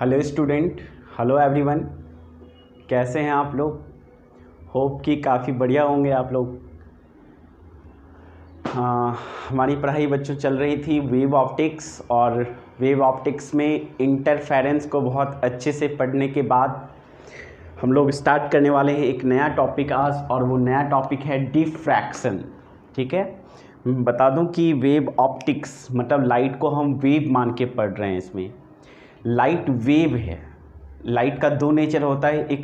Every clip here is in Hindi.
हेलो स्टूडेंट, हेलो एवरीवन, कैसे हैं आप लोग। होप कि काफ़ी बढ़िया होंगे आप लोग। हमारी पढ़ाई बच्चों चल रही थी वेव ऑप्टिक्स, और वेव ऑप्टिक्स में इंटरफेरेंस को बहुत अच्छे से पढ़ने के बाद हम लोग स्टार्ट करने वाले हैं एक नया टॉपिक आज, और वो नया टॉपिक है डिफ्रैक्शन। ठीक है, बता दूं कि वेव ऑप्टिक्स मतलब लाइट को हम वेव मान के पढ़ रहे हैं। इसमें लाइट वेव है। लाइट का दो नेचर होता है, एक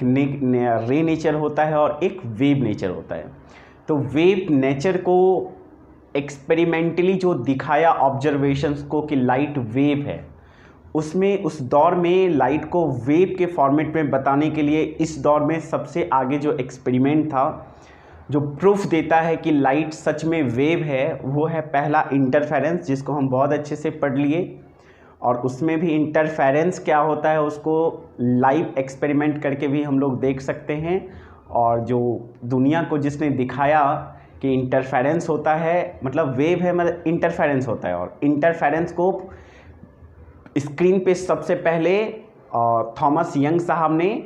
रे नेचर होता है और एक वेव नेचर होता है। तो वेव नेचर को एक्सपेरिमेंटली जो दिखाया ऑब्जर्वेशंस को कि लाइट वेव है, उसमें उस दौर में लाइट को वेव के फॉर्मेट में बताने के लिए इस दौर में सबसे आगे जो एक्सपेरिमेंट था जो प्रूफ देता है कि लाइट सच में वेव है, वो है पहला इंटरफेरेंस, जिसको हम बहुत अच्छे से पढ़ लिए। और उसमें भी इंटरफेरेंस क्या होता है उसको लाइव एक्सपेरिमेंट करके भी हम लोग देख सकते हैं। और जो दुनिया को जिसने दिखाया कि इंटरफेरेंस होता है मतलब वेव है मतलब इंटरफेरेंस होता है, और इंटरफेरेंस को स्क्रीन पे सबसे पहले थॉमस यंग साहब ने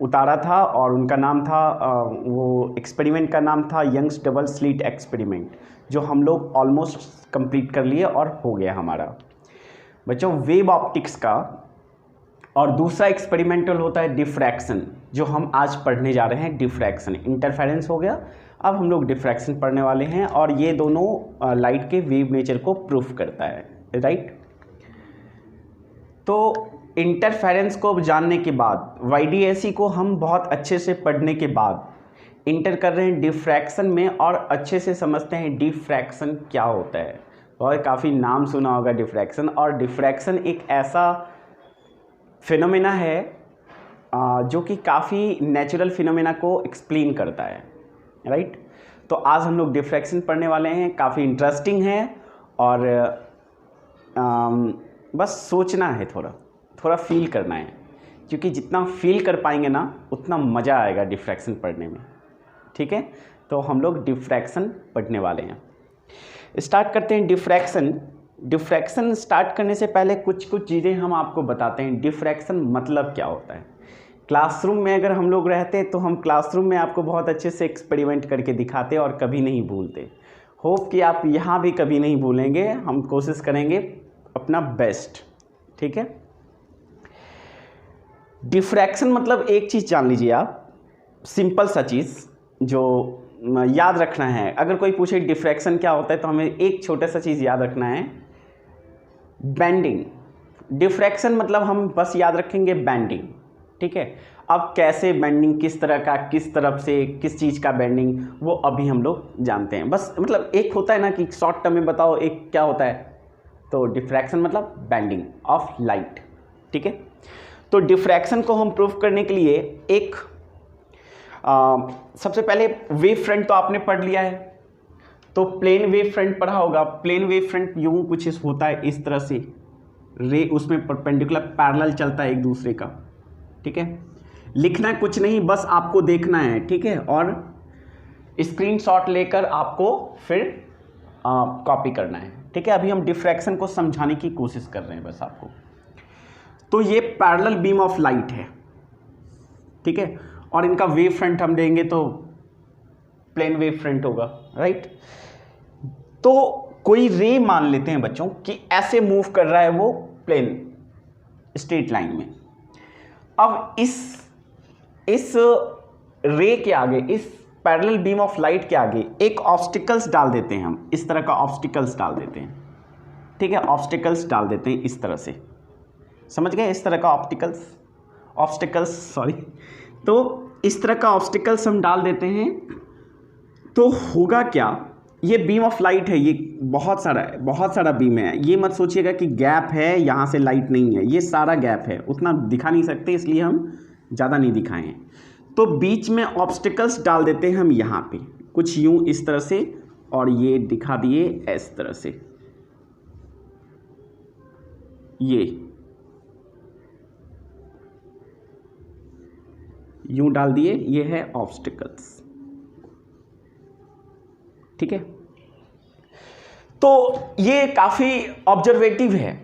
उतारा था, और उनका नाम था वो एक्सपेरिमेंट का नाम था यंग्स डबल स्लिट एक्सपेरिमेंट, जो हम लोग ऑलमोस्ट कंप्लीट कर लिए और हो गया हमारा बच्चों वेव ऑप्टिक्स का। और दूसरा एक्सपेरिमेंटल होता है डिफ्रैक्शन, जो हम आज पढ़ने जा रहे हैं। डिफ्रैक्शन, इंटरफेरेंस हो गया, अब हम लोग डिफ्रैक्शन पढ़ने वाले हैं, और ये दोनों लाइट के वेव नेचर को प्रूफ करता है, राइट। तो इंटरफेरेंस को जानने के बाद, वाईडीएसई को हम बहुत अच्छे से पढ़ने के बाद इंटर कर रहे हैं डिफ्रैक्शन में, और अच्छे से समझते हैं डिफ्रैक्शन क्या होता है। और काफ़ी नाम सुना होगा डिफ्रैक्शन, और डिफ्रैक्शन एक ऐसा फिनोमेना है जो कि काफ़ी नेचुरल फिनोमेना को एक्सप्लेन करता है, राइट। तो आज हम लोग डिफ्रैक्शन पढ़ने वाले हैं, काफ़ी इंटरेस्टिंग है, और बस सोचना है, थोड़ा फील करना है, क्योंकि जितना फील कर पाएंगे ना उतना मज़ा आएगा डिफ्रैक्शन पढ़ने में। ठीक है, तो हम लोग डिफ्रैक्शन पढ़ने वाले हैं। स्टार्ट करते हैं डिफ्रैक्शन। डिफ्रैक्शन स्टार्ट करने से पहले कुछ चीज़ें हम आपको बताते हैं। डिफ्रैक्शन मतलब क्या होता है। क्लासरूम में अगर हम लोग रहते तो हम क्लासरूम में आपको बहुत अच्छे से एक्सपेरिमेंट करके दिखाते और कभी नहीं भूलते। होप कि आप यहाँ भी कभी नहीं भूलेंगे, हम कोशिश करेंगे अपना बेस्ट। ठीक है, डिफ्रैक्शन मतलब एक चीज़ जान लीजिए आप, सिंपल सा चीज़ जो याद रखना है। अगर कोई पूछे डिफ्रैक्शन क्या होता है तो हमें एक छोटा सा चीज़ याद रखना है, बेंडिंग। डिफ्रैक्शन मतलब हम बस याद रखेंगे बेंडिंग। ठीक है, अब कैसे बेंडिंग, किस तरह का, किस तरफ से, किस चीज़ का बेंडिंग, वो अभी हम लोग जानते हैं। बस मतलब एक होता है ना कि शॉर्ट टर्म में बताओ एक क्या होता है, तो डिफ्रैक्शन मतलब बेंडिंग ऑफ लाइट। ठीक है, तो डिफ्रैक्शन को हम प्रूफ करने के लिए एक सबसे पहले वेव फ्रंट तो आपने पढ़ लिया है, तो प्लेन वेव फ्रंट पढ़ा होगा। प्लेन वेव फ्रंट यूं कुछ होता है इस तरह से, रे उसमें परपेंडिकुलर पैरेलल चलता है एक दूसरे का। ठीक है, लिखना कुछ नहीं, बस आपको देखना है। ठीक है, और स्क्रीनशॉट लेकर आपको फिर कॉपी करना है। ठीक है, अभी हम डिफ्रैक्शन को समझाने की कोशिश कर रहे हैं बस आपको। तो ये पैरेलल बीम ऑफ लाइट है। ठीक है, और इनका वेव फ्रंट हम देंगे तो प्लेन वेव फ्रंट होगा, राइट। तो कोई रे मान लेते हैं बच्चों कि ऐसे मूव कर रहा है वो प्लेन स्ट्रेट लाइन में। अब इस रे के आगे, इस पैरेलल बीम ऑफ लाइट के आगे एक ऑब्स्टिकल्स डाल देते हैं हम, इस तरह का ऑब्स्टिकल्स डाल देते हैं। ठीक है, ऑब्स्टिकल्स डाल देते हैं इस तरह से, समझ गए, इस तरह का ऑब्स्टिकल्स सॉरी। तो इस तरह का ऑब्स्टिकल्स हम डाल देते हैं, तो होगा क्या, ये बीम ऑफ लाइट है, ये बहुत सारा बीम है। ये मत सोचिएगा कि गैप है, यहाँ से लाइट नहीं है, ये सारा गैप है, उतना दिखा नहीं सकते इसलिए हम ज़्यादा नहीं दिखाए हैं। तो बीच में ऑब्स्टिकल्स डाल देते हैं हम यहाँ पे, कुछ यूँ इस तरह से, और ये दिखा दिए इस तरह से, ये यूं डाल दिए, ये है ऑब्स्टिकल्स। ठीक है, तो ये काफ़ी ऑब्जर्वेटिव है,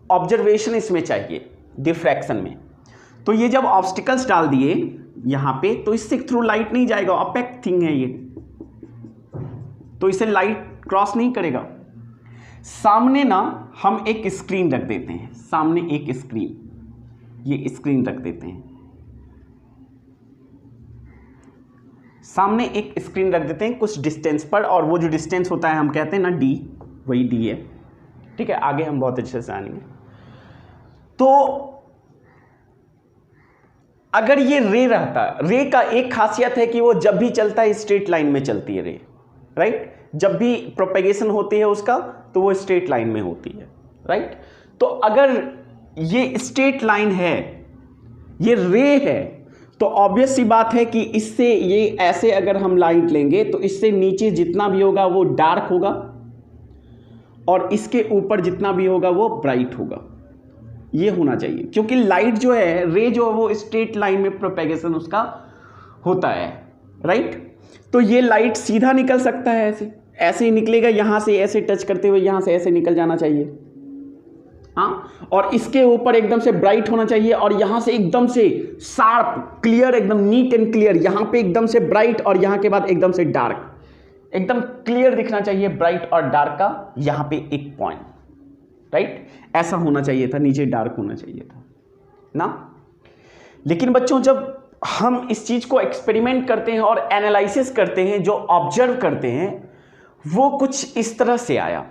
ऑब्जर्वेशन इसमें चाहिए डिफ्रैक्शन में। तो ये जब ऑब्स्टिकल्स डाल दिए यहां पे, तो इससे थ्रू लाइट नहीं जाएगा, ऑपेक थिंग है ये, तो इसे लाइट क्रॉस नहीं करेगा। सामने ना हम एक स्क्रीन रख देते हैं, सामने एक स्क्रीन, ये स्क्रीन रख देते हैं, सामने एक स्क्रीन रख देते हैं कुछ डिस्टेंस पर, और वो जो डिस्टेंस होता है हम कहते हैं ना डी, वही डी है, ठीक है। आगे हम बहुत अच्छे से जानेंगे। तो अगर ये रे रहता, रे का एक खासियत है कि वो जब भी चलता है स्ट्रेट लाइन में चलती है रे, राइट। जब भी प्रोपेगेशन होती है उसका तो वो स्ट्रेट लाइन में होती है, राइट। तो अगर ये स्ट्रेट लाइन है, ये रे है, तो ऑब्वियस सी बात है कि इससे ये ऐसे अगर हम लाइट लेंगे तो इससे नीचे जितना भी होगा वो डार्क होगा और इसके ऊपर जितना भी होगा वो ब्राइट होगा। ये होना चाहिए, क्योंकि लाइट जो है, रे जो है वो स्ट्रेट लाइन में प्रोपेगेशन उसका होता है, राइट। तो ये लाइट सीधा निकल सकता है, ऐसे ऐसे ही निकलेगा, यहां से ऐसे टच करते हुए यहां से ऐसे निकल जाना चाहिए, हाँ। और इसके ऊपर एकदम से ब्राइट होना चाहिए और यहां से एकदम से शार्प क्लियर, एकदम नीट एंड क्लियर, यहां पे एकदम से ब्राइट और यहां के बाद एकदम से डार्क, एकदम क्लियर दिखना चाहिए ब्राइट और डार्क का यहां पे एक पॉइंट, राइट। ऐसा होना चाहिए था, नीचे डार्क होना चाहिए था ना। लेकिन बच्चों जब हम इस चीज को एक्सपेरिमेंट करते हैं और एनालिसिस करते हैं, जो ऑब्जर्व करते हैं वो कुछ इस तरह से आया,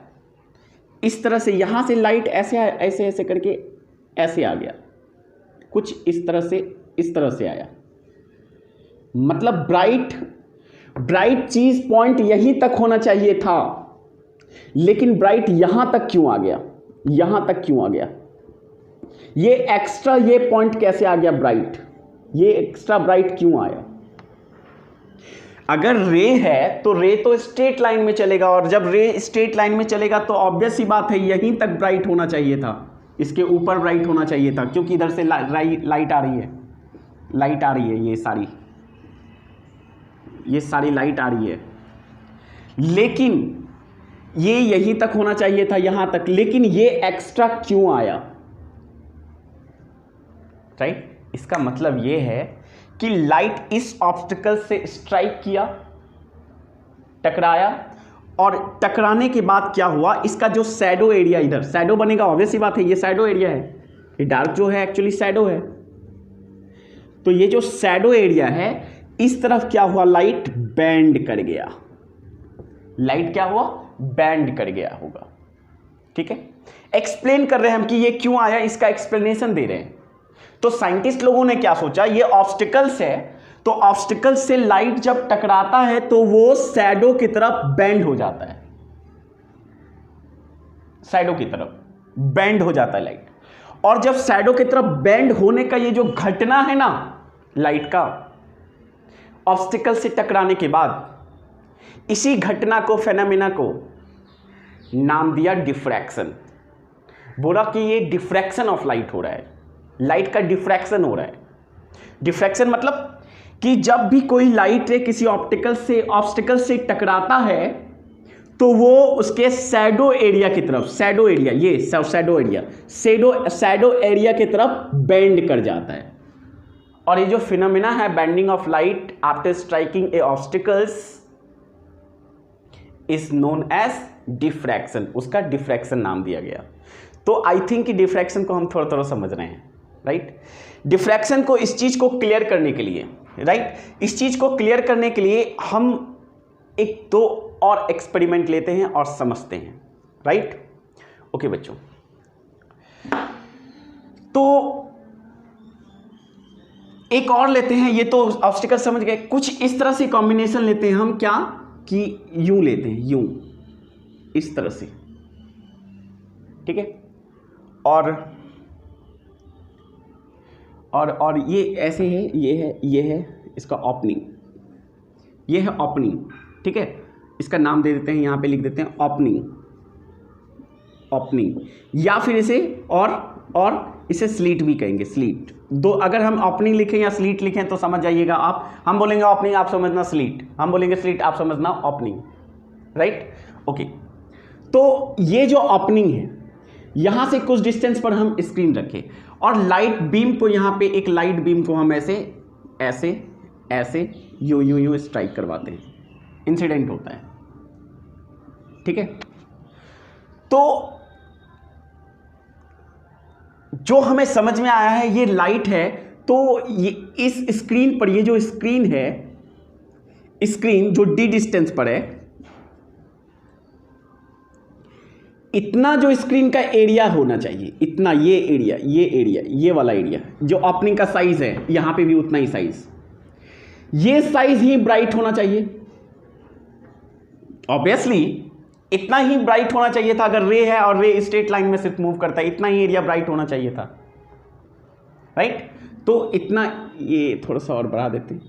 इस तरह से, यहां से लाइट ऐसे ऐसे ऐसे करके ऐसे आ गया, कुछ इस तरह से आया। मतलब ब्राइट चीज पॉइंट यहीं तक होना चाहिए था, लेकिन ब्राइट यहां तक क्यों आ गया, यहां तक क्यों आ गया? ये एक्स्ट्रा, ये पॉइंट कैसे आ गया ब्राइट, ये एक्स्ट्रा ब्राइट क्यों आया? अगर रे है तो रे तो स्ट्रेट लाइन में चलेगा, और जब रे स्ट्रेट लाइन में चलेगा तो ऑब्वियस सी बात है यहीं तक ब्राइट होना चाहिए था, इसके ऊपर ब्राइट होना चाहिए था, क्योंकि इधर से लाइट आ रही है, लाइट आ रही है, ये सारी लाइट आ रही है, लेकिन ये यहीं तक होना चाहिए था, यहां तक, लेकिन ये एक्स्ट्रा क्यों आया, राइट। इसका मतलब ये है कि लाइट इस ऑब्स्टिकल से स्ट्राइक किया, टकराया, और टकराने के बाद क्या हुआ, इसका जो शैडो एरिया, इधर शैडो बनेगा, ऑब्वियस सी बात है, ये शैडो एरिया है, ये डार्क जो है एक्चुअली शैडो है, तो ये जो शैडो एरिया है इस तरफ क्या हुआ, लाइट बेंड कर गया, लाइट क्या हुआ, बेंड कर गया होगा, ठीक है। एक्सप्लेन कर रहे हैं हम कि ये क्यों आया, इसका एक्सप्लेनेशन दे रहे हैं। तो साइंटिस्ट लोगों ने क्या सोचा, ये ऑब्स्टिकल्स है, तो ऑब्स्टिकल्स से लाइट जब टकराता है तो वो शैडो की तरफ बेंड हो जाता है, शैडो की तरफ बेंड हो जाता है लाइट, और जब शैडो की तरफ बेंड होने का ये जो घटना है ना लाइट का, ऑब्स्टिकल से टकराने के बाद, इसी घटना को, फेनोमेना को नाम दिया डिफ्रैक्शन। बोला कि ये डिफ्रैक्शन ऑफ लाइट हो रहा है, लाइट का डिफ्रैक्शन हो रहा है। डिफ्रैक्शन मतलब कि जब भी कोई लाइट रे किसी ऑब्स्टिकल से टकराता है तो वो उसके शैडो एरिया की तरफ, शैडो एरिया, ये शैडो एरिया की तरफ बेंड कर जाता है। और ये जो फिनोमेना है bending of light after striking a obstacles is known as diffraction, उसका डिफ्रैक्शन नाम दिया गया। तो आई थिंक कि डिफ्रैक्शन को हम थोड़ा थोड़ा समझ रहे हैं, राइट। डिफ्रैक्शन को, इस चीज को क्लियर करने के लिए, राइट, इस चीज को क्लियर करने के लिए हम एक दो और एक्सपेरिमेंट लेते हैं और समझते हैं, राइट। ओके बच्चों, तो एक और लेते हैं, ये तो ऑब्स्टिकल समझ गए, कुछ इस तरह से कॉम्बिनेशन लेते हैं हम, क्या कि यूं लेते हैं, यूं, इस तरह से, ठीक है। और ये ऐसे है, ये है इसका ओपनिंग, ये है ओपनिंग, ठीक है। इसका नाम दे देते हैं, यहां पे लिख देते हैं ओपनिंग, या फिर इसे और इसे स्लीट भी कहेंगे, स्लीट। दो, अगर हम ओपनिंग लिखें या स्लीट लिखें तो समझ जाइएगा आप, हम बोलेंगे ओपनिंग, आप समझना स्लीट, हम बोलेंगे स्लीट, आप समझना ओपनिंग, राइट। ओके, तो ये जो ओपनिंग है, यहां से कुछ डिस्टेंस पर हम स्क्रीन रखें और लाइट बीम को यहां पे एक लाइट बीम को हम ऐसे ऐसे ऐसे यूं स्ट्राइक करवाते हैं, इंसिडेंट होता है। ठीक है, तो जो हमें समझ में आया है ये लाइट है, तो ये इस स्क्रीन पर, ये जो स्क्रीन है, स्क्रीन जो डी डिस्टेंस पर है, इतना जो स्क्रीन का एरिया होना चाहिए, इतना, ये एरिया, ये एरिया, ये वाला एरिया जो ओपनिंग का साइज है, यहां पे भी उतना ही साइज, ये साइज ही ब्राइट होना चाहिए। ऑब्वियसली इतना ही ब्राइट होना चाहिए था। अगर रे है और रे स्ट्रेट लाइन में सिर्फ मूव करता है, इतना ही एरिया ब्राइट होना चाहिए था, राइट। तो इतना, ये थोड़ा सा और बढ़ा देते हैं,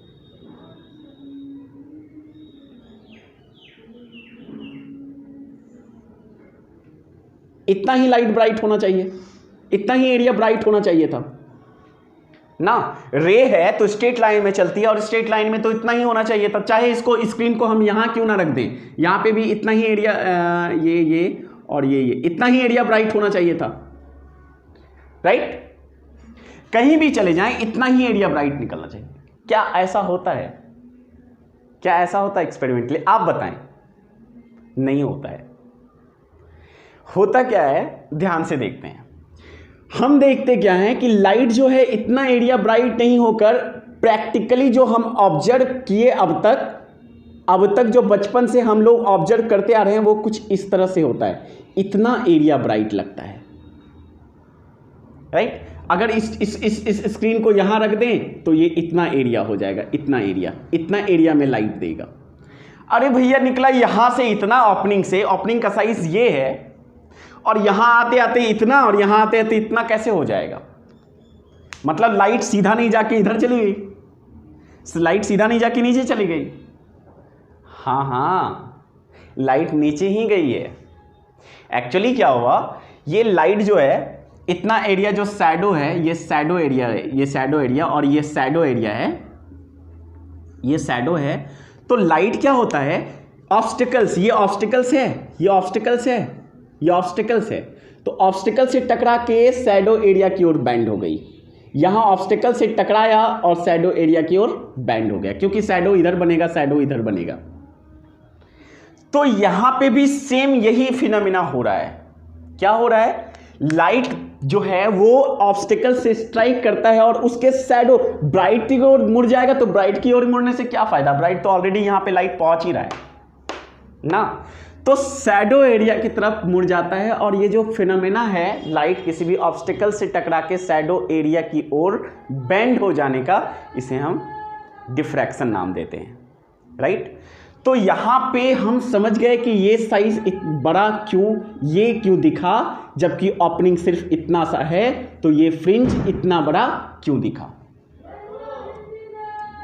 इतना ही लाइट ब्राइट होना चाहिए, इतना ही एरिया ब्राइट होना चाहिए था ना। रे है तो स्ट्रेट लाइन में चलती है, और स्ट्रेट लाइन में तो इतना ही होना चाहिए था। चाहे इसको, स्क्रीन को हम यहां क्यों ना रख दें, यहां पे भी इतना ही एरिया, ये और ये इतना ही एरिया ब्राइट होना चाहिए था, राइट। कहीं भी चले जाएं इतना ही एरिया ब्राइट निकलना चाहिए। क्या ऐसा होता है? क्या ऐसा होता है एक्सपेरिमेंटली? आप बताएं। नहीं होता है। होता क्या है, ध्यान से देखते हैं। हम देखते क्या है कि लाइट जो है इतना एरिया ब्राइट नहीं होकर, प्रैक्टिकली जो हम ऑब्जर्व किए अब तक जो बचपन से हम लोग ऑब्जर्व करते आ रहे हैं, वो कुछ इस तरह से होता है, इतना एरिया ब्राइट लगता है, राइट। अगर इस स्क्रीन को यहां रख दें तो ये इतना एरिया हो जाएगा, इतना एरिया में लाइट देगा। अरे भैया निकला यहां से इतना, ओपनिंग से, ओपनिंग का साइज ये है, और यहां आते आते इतना, और यहां आते आते इतना, कैसे हो जाएगा? मतलब लाइट सीधा नहीं जाके इधर चली गई, लाइट सीधा नहीं जाके नीचे चली गई। हाँ, लाइट नीचे ही गई है। एक्चुअली क्या हुआ, ये लाइट जो है, इतना एरिया जो शैडो है, ये शैडो एरिया है, ये शैडो एरिया, और ये शैडो एरिया है, ये शैडो है। तो लाइट क्या होता है, ऑब्स्टिकल्स, ये ऑब्स्टिकल्स है, ये ऑब्स्टिकल्स है, ये ऑब्स्टिकल्स है, तो ऑब्स्टिकल से टकरा के शैडो एरिया की ओर बैंड हो गई। यहां ऑब्स्टिकल से टकराया और शैडो एरिया की ओर बैंड हो गया, क्योंकि शैडो इधर बनेगा, शैडो इधर बनेगा। तो यहां पे भी सेम यही फिनोमिना हो रहा है। क्या हो रहा है, लाइट जो है वो ऑब्स्टिकल से स्ट्राइक करता है और उसके शैडो ब्राइट की ओर मुड़ जाएगा। तो ब्राइट की ओर मुड़ने से क्या फायदा, ब्राइट तो ऑलरेडी यहां पे लाइट पहुंच ही रहा है ना। तो शैडो एरिया की तरफ मुड़ जाता है, और ये जो फिनोमेना है लाइट किसी भी ऑब्स्टिकल से टकरा के शैडो एरिया की ओर बेंड हो जाने का, इसे हम डिफ्रैक्शन नाम देते हैं, राइट। तो यहां पे हम समझ गए कि ये साइज बड़ा क्यों, ये क्यों दिखा, जबकि ओपनिंग सिर्फ इतना सा है, तो ये फ्रिंज इतना बड़ा क्यों दिखा।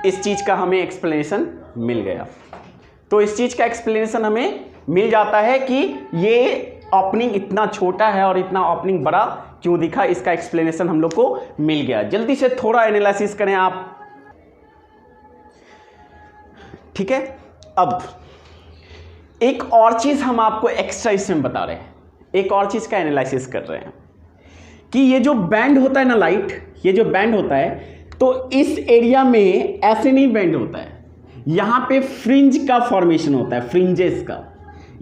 इस चीज का हमें एक्सप्लेनेशन मिल गया। तो इस चीज का एक्सप्लेनेशन हमें मिल जाता है कि ये ओपनिंग इतना छोटा है और इतना ओपनिंग बड़ा क्यों दिखा, इसका एक्सप्लेनेशन हम लोग को मिल गया। जल्दी से थोड़ा एनालिसिस करें आप, ठीक है। अब एक और चीज हम आपको एक्स्ट्रा इसमें बता रहे हैं, एक और चीज का एनालिसिस कर रहे हैं कि ये जो बैंड होता है ना लाइट, ये जो बैंड होता है, तो इस एरिया में ऐसे नहीं बैंड होता है, यहां पे फ्रिंज का फॉर्मेशन होता है, फ्रिंजेस का,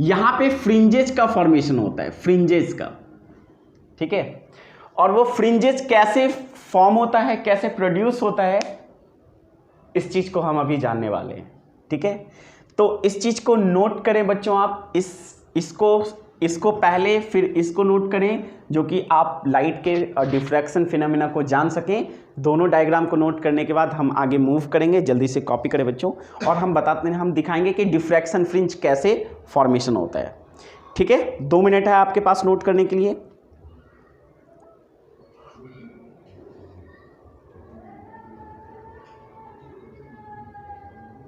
यहां पे फ्रिंजेस का फॉर्मेशन होता है, फ्रिंजेस का, ठीक है। और वो फ्रिंजेस कैसे फॉर्म होता है, कैसे प्रोड्यूस होता है, इस चीज को हम अभी जानने वाले हैं, ठीक है। तो इस चीज को नोट करें बच्चों, आप इसको पहले, फिर इसको नोट करें, जो कि आप लाइट के डिफ्रैक्शन फिनोमेना को जान सकें। दोनों डायग्राम को नोट करने के बाद हम आगे मूव करेंगे। जल्दी से कॉपी करें बच्चों, और हम बताते हैं, हम दिखाएंगे कि डिफ्रैक्शन फ्रिंज कैसे फॉर्मेशन होता है, ठीक है। 2 मिनट है आपके पास नोट करने के लिए।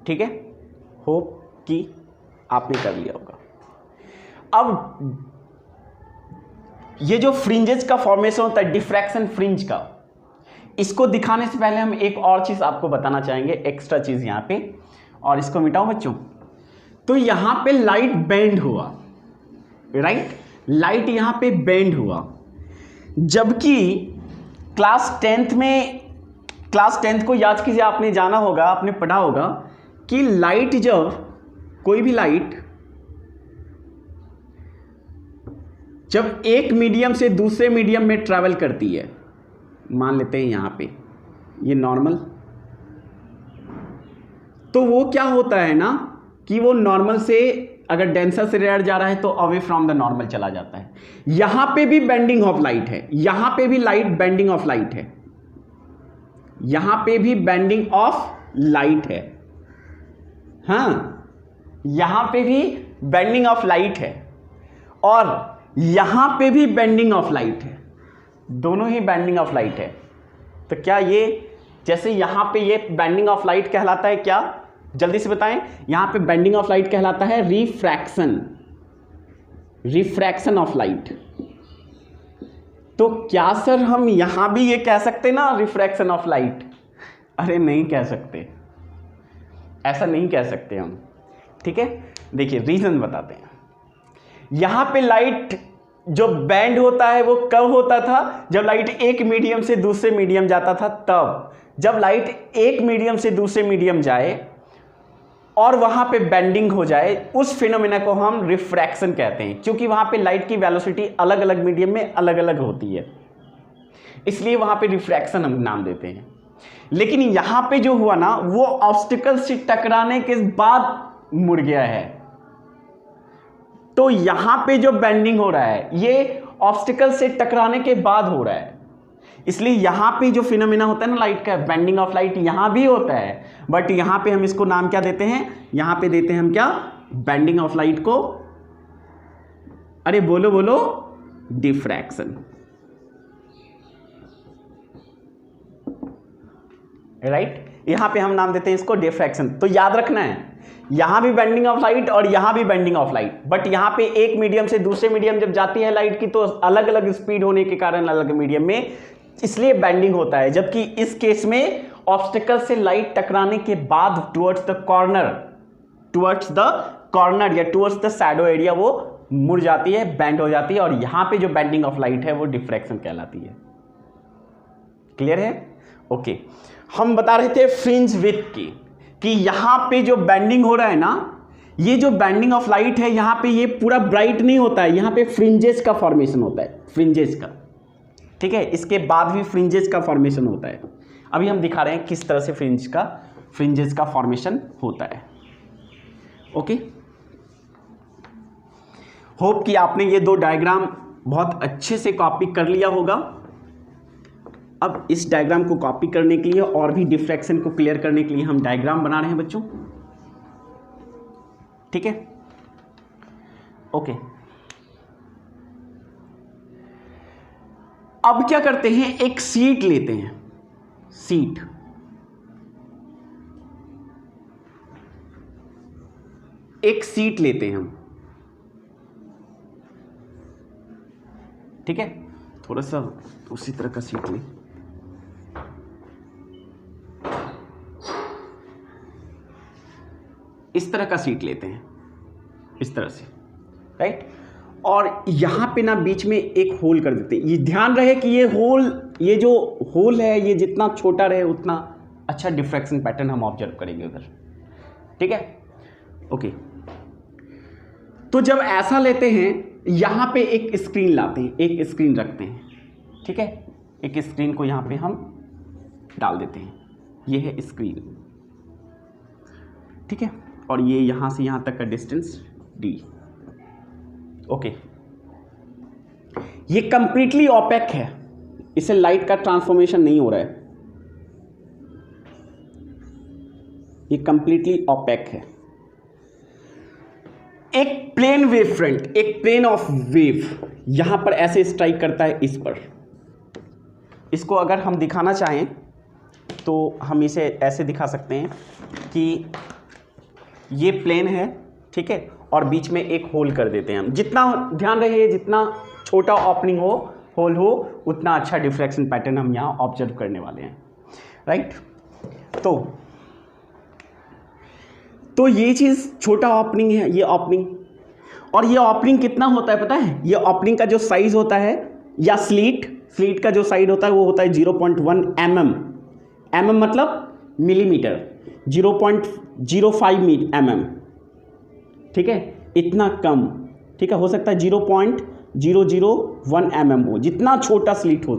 ठीक है, होप कि आपने कर लिया होगा। अब ये जो फ्रिंजेस का फॉर्मेशन होता है, डिफ्रैक्शन फ्रिंज का, इसको दिखाने से पहले हम एक और चीज आपको बताना चाहेंगे, एक्स्ट्रा चीज यहां पे, और इसको मिटाओ बच्चों। तो यहां पे लाइट बेंड हुआ, राइट, लाइट यहां पे बेंड हुआ, जबकि क्लास टेंथ को याद कीजिए, आपने जाना होगा, आपने पढ़ा होगा कि लाइट, जब कोई भी लाइट जब एक मीडियम से दूसरे मीडियम में ट्रैवल करती है, मान लेते हैं यहां पे ये नॉर्मल, तो वो क्या होता है ना कि वो नॉर्मल से अगर डेंसर से रेयर जा रहा है तो अवे फ्रॉम द नॉर्मल चला जाता है। यहां पे भी बेंडिंग ऑफ लाइट है, यहां पे भी बेंडिंग ऑफ लाइट है, यहां पे भी बेंडिंग ऑफ लाइट है, हाँ यहां पे भी बेंडिंग ऑफ लाइट है और यहां पे भी बेंडिंग ऑफ लाइट है, दोनों ही बेंडिंग ऑफ लाइट है। तो क्या ये, जैसे यहां पे ये बेंडिंग ऑफ लाइट कहलाता है, क्या जल्दी से बताएं, यहां पे बेंडिंग ऑफ लाइट कहलाता है रिफ्रैक्शन ऑफ लाइट। तो क्या सर हम यहां भी ये कह सकते ना रिफ्रैक्शन ऑफ लाइट? अरे नहीं कह सकते, ऐसा नहीं कह सकते हम, ठीक है। देखिए रीजन बताते हैं। यहां पे लाइट जो बैंड होता है वो कब होता था? जब लाइट एक मीडियम से दूसरे मीडियम जाता था तब। जब लाइट एक मीडियम से दूसरे मीडियम जाए और वहां पे बेंडिंग हो जाए, उस फिनोमेना को हम रिफ्रैक्शन कहते हैं, क्योंकि वहां पे लाइट की वेलोसिटी अलग अलग मीडियम में अलग अलग होती है, इसलिए वहां पे रिफ्रैक्शन हम नाम देते हैं। लेकिन यहां पे जो हुआ ना, वो ऑब्स्टिकल से टकराने के बाद मुड़ गया है। तो यहां पे जो बेंडिंग हो रहा है ये ऑब्स्टिकल से टकराने के बाद हो रहा है, इसलिए यहां पे जो फिनोमेना होता है ना लाइट का, बेंडिंग ऑफ लाइट यहां भी होता है, बट यहां पे हम इसको नाम क्या देते हैं? यहां पे देते हैं हम क्या? बेंडिंग ऑफ लाइट को, अरे बोलो बोलो, डिफ्रैक्शन, राइट। यहां पे हम नाम देते हैं इसको डिफ्रैक्शन। तो याद रखना है, यहां भी बेंडिंग ऑफ लाइट और यहां भी बेंडिंग ऑफ लाइट, बट यहां पे एक मीडियम से दूसरे मीडियम जब जाती है लाइट की तो अलग अलग स्पीड होने के कारण अलग मीडियम में, इसलिए बेंडिंग होता है। जबकि इस केस में ऑब्स्टिकल से लाइट टकराने के बाद टुवर्ड्स द कॉर्नर या टुवर्ड्स द शैडो एरिया वो मुड़ जाती है, बेंड हो जाती है, और यहां पे जो बेंडिंग ऑफ लाइट है वो डिफ्रैक्शन कहलाती है। क्लियर है? ओके। हम बता रहे थे फ्रिंज विड्थ की, कि यहां पे जो बेंडिंग हो रहा है ना, ये जो बेंडिंग ऑफ लाइट है यहां पे ये पूरा ब्राइट नहीं होता है, यहां पे फ्रिंजेस का फॉर्मेशन होता है, फ्रिंजेस का, ठीक है। इसके बाद भी फ्रिंजेस का फॉर्मेशन होता है। अभी हम दिखा रहे हैं किस तरह से फ्रिंजेस का फॉर्मेशन होता है। ओके, होप कि आपने ये दो डायग्राम बहुत अच्छे से कॉपी कर लिया होगा। अब इस डायग्राम को कॉपी करने के लिए और भी डिफ्रैक्शन को क्लियर करने के लिए हम डायग्राम बना रहे हैं बच्चों, ठीक है। ओके, अब क्या करते हैं, एक शीट लेते हैं, शीट, एक शीट लेते हैं हम, ठीक है। थोड़ा सा उसी तरह का शीट लें, इस तरह का शीट लेते हैं, इस तरह से, राइट। और यहां पे ना बीच में एक होल कर देते हैं। ये ध्यान रहे कि ये जो होल है ये जितना छोटा रहे उतना अच्छा डिफ्रैक्शन पैटर्न हम ऑब्जर्व करेंगे उधर, ठीक है। ओके, तो जब ऐसा लेते हैं, यहां पे एक स्क्रीन लाते हैं, एक स्क्रीन रखते हैं, ठीक है। एक स्क्रीन को यहां पे हम डाल देते हैं, ये है स्क्रीन, ठीक है। और ये यहां से यहां तक का डिस्टेंस d। ओके, ये कंप्लीटली ओपेक है, इसे लाइट का ट्रांसफॉर्मेशन नहीं हो रहा है, ये कंप्लीटली ओपेक है। एक प्लेन वेव फ्रंट, एक प्लेन ऑफ वेव यहां पर ऐसे स्ट्राइक करता है इस पर। इसको अगर हम दिखाना चाहें तो हम इसे ऐसे दिखा सकते हैं कि ये प्लेन है, ठीक है, और बीच में एक होल कर देते हैं हम। जितना ध्यान रहे, जितना छोटा ओपनिंग हो, होल हो, उतना अच्छा डिफ्रैक्शन पैटर्न हम यहाँ ऑब्जर्व करने वाले हैं, राइट। तो ये चीज़ छोटा ओपनिंग है, ये ओपनिंग, और ये ओपनिंग कितना होता है पता है? ये ओपनिंग का जो साइज होता है, या स्लीट स्लीट का जो साइड होता है वो होता है 0.1 mm मतलब मिलीमीटर, 0.05 mm, ठीक है, इतना कम, ठीक है, हो सकता है 0.001 mm हो, जितना छोटा स्लीट हो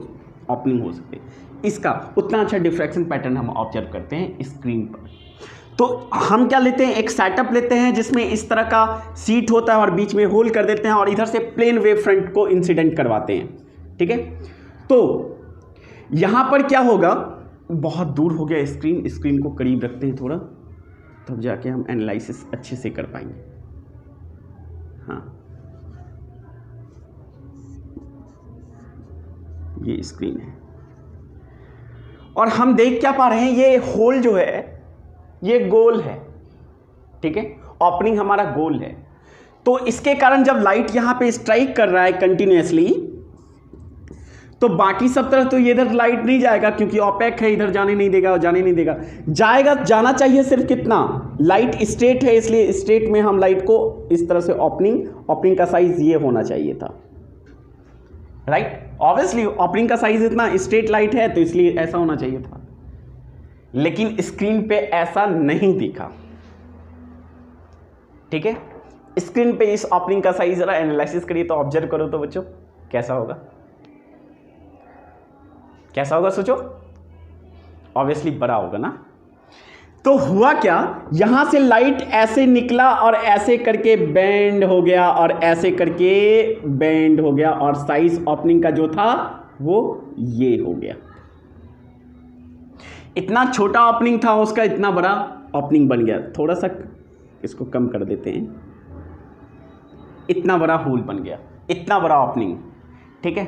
ओपनिंग हो सके इसका, उतना अच्छा डिफ्रैक्शन पैटर्न हम ऑब्जर्व करते हैं स्क्रीन पर। तो हम क्या लेते हैं, एक सेटअप लेते हैं जिसमें इस तरह का सीट होता है और बीच में होल कर देते हैं और इधर से प्लेन वेव फ्रंट को इंसिडेंट करवाते हैं, ठीक है। तो यहाँ पर क्या होगा, बहुत दूर हो गया स्क्रीन को करीब रखते हैं थोड़ा, तब जाके हम एनालिसिस अच्छे से कर पाएंगे। हाँ, ये स्क्रीन है और हम देख क्या पा रहे हैं, ये होल जो है ये गोल है, ठीक है, ओपनिंग हमारा गोल है। तो इसके कारण जब लाइट यहां पे स्ट्राइक कर रहा है कंटिन्यूअसली, तो बाकी सब तरफ तो ये इधर लाइट नहीं जाएगा क्योंकि ओपेक है, इधर जाने नहीं देगा और जाने नहीं देगा, जाना चाहिए सिर्फ कितना, लाइट स्ट्रेट है इसलिए स्ट्रेट में हम लाइट को इस तरह से ओपनिंग का साइज ये होना चाहिए था, राइट। ऑब्वियसली ओपनिंग का साइज इतना, स्ट्रेट लाइट है तो इसलिए ऐसा होना चाहिए था, लेकिन स्क्रीन पे ऐसा नहीं दिखा, ठीक है। स्क्रीन पे इस ओपनिंग का साइज जरा एनालिसिस करिए तो ऑब्जर्व करो तो बच्चों कैसा होगा, सोचो, ऑब्वियसली बड़ा होगा ना। तो हुआ क्या, यहां से लाइट ऐसे निकला और ऐसे करके बेंड हो गया और ऐसे करके बेंड हो गया और साइज ओपनिंग का जो था वो ये हो गया। इतना छोटा ओपनिंग था उसका इतना बड़ा ओपनिंग बन गया। थोड़ा सा इसको कम कर देते हैं, इतना बड़ा होल बन गया, इतना बड़ा ओपनिंग, ठीक है।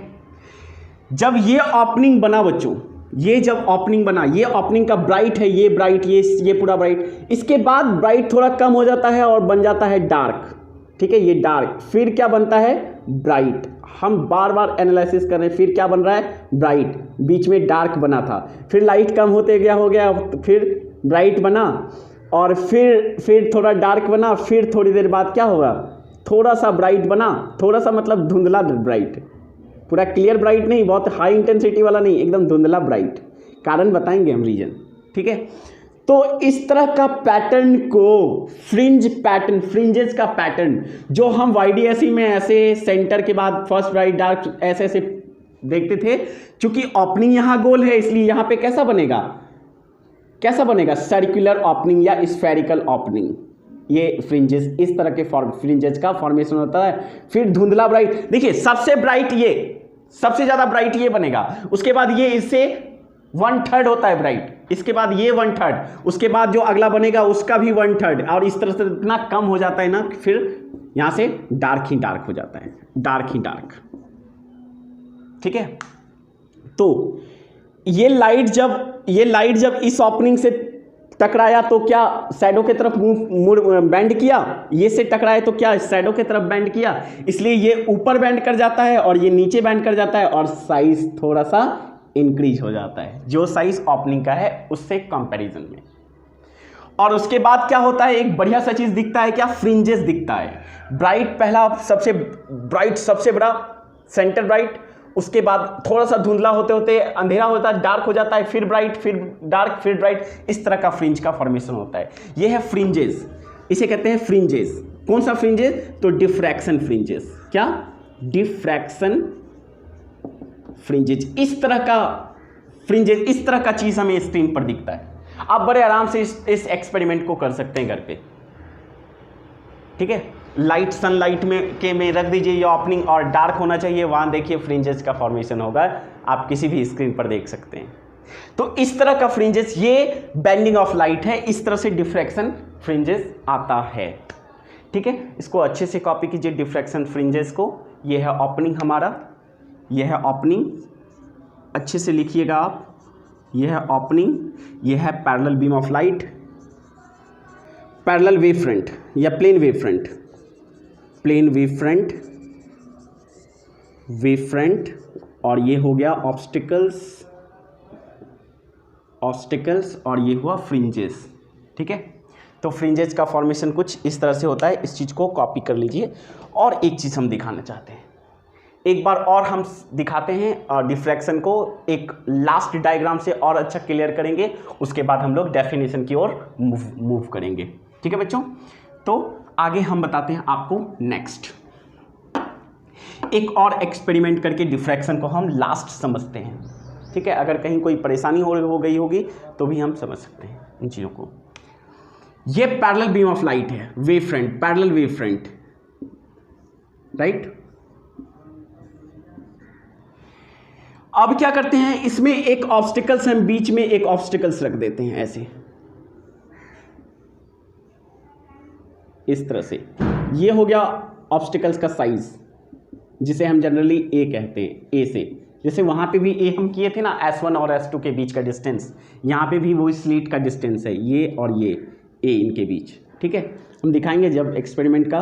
जब ये ओपनिंग बना बच्चों, ये जब ओपनिंग बना, ये ओपनिंग का ब्राइट है, ये ब्राइट, ये पूरा ब्राइट, इसके बाद ब्राइट थोड़ा कम हो जाता है और बन जाता है डार्क, ठीक है, ये डार्क, फिर क्या बनता है ब्राइट। हम बार बार एनालिसिस कर रहे हैं, फिर क्या बन रहा है ब्राइट, बीच में डार्क बना था, फिर लाइट कम होते गया, हो गया, फिर ब्राइट बना और फिर थोड़ा डार्क बना, फिर थोड़ी देर बाद क्या होगा, थोड़ा सा ब्राइट बना, थोड़ा सा मतलब धुंधला ब्राइट, पूरा क्लियर ब्राइट नहीं, बहुत हाई इंटेंसिटी वाला नहीं, एकदम धुंधला ब्राइट। कारण बताएंगे हम रीजन, ठीक है। तो इस तरह का पैटर्न को फ्रिंज पैटर्न, फ्रिंजेस का पैटर्न जो हम YDSE में ऐसे सेंटर के बाद फर्स्ट ब्राइट डार्क ऐसे ऐसे देखते थे, चूंकि ओपनिंग यहां गोल है इसलिए यहां पे कैसा बनेगा सर्कुलर ओपनिंग या स्फेरिकल ओपनिंग। ये फ्रिंजेस, इस तरह के फ्रिंजेस का फॉर्मेशन होता है। फिर धुंधला ब्राइट, देखिए सबसे ब्राइट ये, सबसे ज्यादा ब्राइट ये बनेगा, उसके बाद ये इससे 1/3 होता है ब्राइट, इसके बाद ये 1/3, उसके बाद जो अगला बनेगा उसका भी 1/3, और इस तरह से इतना कम हो जाता है ना, फिर यहां से डार्क ही डार्क हो जाता है, डार्क ही डार्क, ठीक है। तो ये लाइट जब इस ओपनिंग से टकराया तो क्या शैडो की तरफ बेंड किया, ये से टकराया तो क्या शैडो की तरफ बेंड किया, इसलिए ये ऊपर बेंड कर जाता है और ये नीचे बेंड कर जाता है और साइज थोड़ा सा इंक्रीज हो जाता है, जो साइज ओपनिंग का है उससे कंपैरिजन में। और उसके बाद क्या होता है, एक बढ़िया सा चीज दिखता है, क्या फ्रिंजेस दिखता है। ब्राइट पहला सबसे ब्राइट, सबसे बड़ा सेंटर ब्राइट, उसके बाद थोड़ा सा धुंधला होते होते अंधेरा होता है, डार्क हो जाता है, फिर ब्राइट, फिर डार्क, फिर ब्राइट, इस तरह का फ्रिंज का फॉर्मेशन होता है। ये है फ्रिंजेस, इसे कहते हैं फ्रिंजेस। कौन सा फ्रिंजेस, तो डिफ्रैक्शन फ्रिंजेस। क्या, डिफ्रैक्शन फ्रिंजेस। इस तरह का फ्रिंजेस, इस तरह का चीज हमें स्क्रीन पर दिखता है। आप बड़े आराम से इस एक्सपेरिमेंट को कर सकते हैं घर पे, ठीक है। लाइट सनलाइट में रख दीजिए ये ओपनिंग और डार्क होना चाहिए, वहां देखिए फ्रिंजेस का फॉर्मेशन होगा, आप किसी भी स्क्रीन पर देख सकते हैं। तो इस तरह का फ्रिंजेस, ये बेंडिंग ऑफ लाइट है, इस तरह से डिफ्रैक्शन फ्रिंजेस आता है, ठीक है। इसको अच्छे से कॉपी कीजिए डिफ्रैक्शन फ्रिंजेस को। ये है ओपनिंग हमारा, ये है ओपनिंग, अच्छे से लिखिएगा आप, ये है ओपनिंग, ये है parallel beam of light, parallel wave front या plane wave front, plane wave front, और ये हो गया ऑब्स्टिकल्स, और ये हुआ फ्रिंजेस, ठीक है। तो फ्रिंजेस का फॉर्मेशन कुछ इस तरह से होता है, इस चीज़ को कॉपी कर लीजिए। और एक चीज़ हम दिखाना चाहते हैं, एक बार और हम दिखाते हैं और डिफ्रैक्शन को एक लास्ट डायग्राम से और अच्छा क्लियर करेंगे, उसके बाद हम लोग डेफिनेशन की ओर मूव करेंगे। ठीक है बच्चों, तो आगे हम बताते हैं आपको नेक्स्ट एक और एक्सपेरिमेंट करके डिफ्रैक्शन को हम लास्ट समझते हैं। ठीक है, अगर कहीं कोई परेशानी हो गई होगी तो भी हम समझ सकते हैं इन चीज़ों को। ये पैरेलल बीम ऑफ लाइट है, wave front, parallel wave front, right. अब क्या करते हैं, इसमें एक ऑब्स्टिकल्स, हम बीच में एक ऑब्स्टिकल्स रख देते हैं ऐसे, इस तरह से। ये हो गया ऑब्स्टिकल्स का साइज, जिसे हम जनरली ए कहते हैं, ए से। जैसे वहां पे भी ए हम किए थे ना, S1 और S2 के बीच का डिस्टेंस, यहाँ पे भी वो स्लिट का डिस्टेंस है, ये और ये ए इनके बीच। ठीक है, हम दिखाएंगे जब एक्सपेरिमेंट का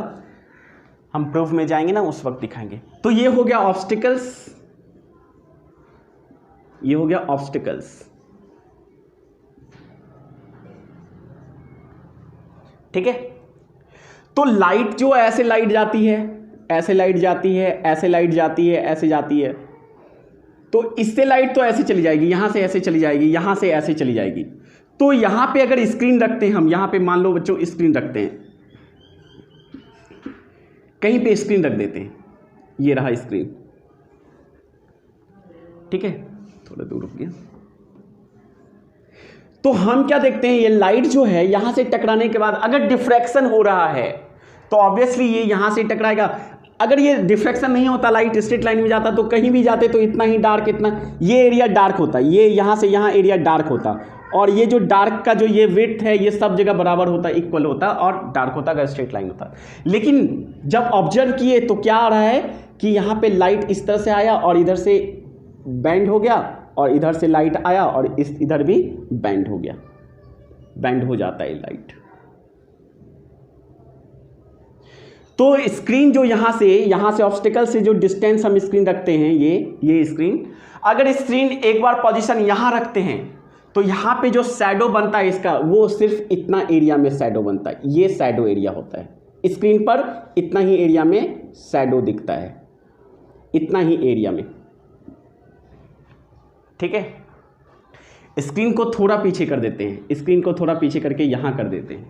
हम प्रूफ में जाएंगे ना, उस वक्त दिखाएंगे। तो ये हो गया ऑब्स्टिकल्स, ये हो गया ऑब्स्टिकल्स। ठीक है, तो लाइट जो ऐसे लाइट जाती है, ऐसे लाइट जाती है, ऐसे लाइट जाती है, ऐसे जाती है, तो इससे लाइट तो ऐसे चली जाएगी, यहां से ऐसे चली जाएगी, यहां से ऐसे चली जाएगी। तो यहां पे अगर स्क्रीन रखते हैं हम, यहां पे मान लो बच्चों स्क्रीन रखते हैं, कहीं पे स्क्रीन रख देते हैं, ये रहा स्क्रीन। ठीक है, थोड़ा दूर रुक गया। तो हम क्या देखते हैं, ये लाइट जो है यहां से टकराने के बाद अगर डिफ्रैक्शन हो रहा है तो ऑब्वियसली ये यहां से टकराएगा। अगर ये डिफ्रैक्शन नहीं होता, लाइट स्ट्रेट लाइन में जाता, तो कहीं भी जाते तो इतना ही डार्क, इतना ये एरिया डार्क होता, ये यहां से यहां एरिया डार्क होता, और ये जो डार्क का जो ये विड्थ है ये सब जगह बराबर होता, इक्वल होता और डार्क होता अगर स्ट्रेट लाइन होता। लेकिन जब ऑब्जर्व किए तो क्या आ रहा है कि यहाँ पे लाइट इस तरह से आया और इधर से बैंड हो गया, और इधर से लाइट आया और इधर भी बैंड हो गया, बैंड हो जाता है लाइट। तो स्क्रीन जो यहां से ऑब्स्टिकल से जो डिस्टेंस हम स्क्रीन रखते हैं, ये स्क्रीन, अगर स्क्रीन एक बार पोजीशन यहां रखते हैं तो यहां पे जो शैडो बनता है इसका, वो सिर्फ इतना एरिया में शैडो बनता है, ये शैडो एरिया होता है। स्क्रीन पर इतना ही एरिया में शैडो दिखता है, इतना ही एरिया में। ठीक है, स्क्रीन को थोड़ा पीछे कर देते हैं, स्क्रीन को थोड़ा पीछे करके यहां कर देते हैं,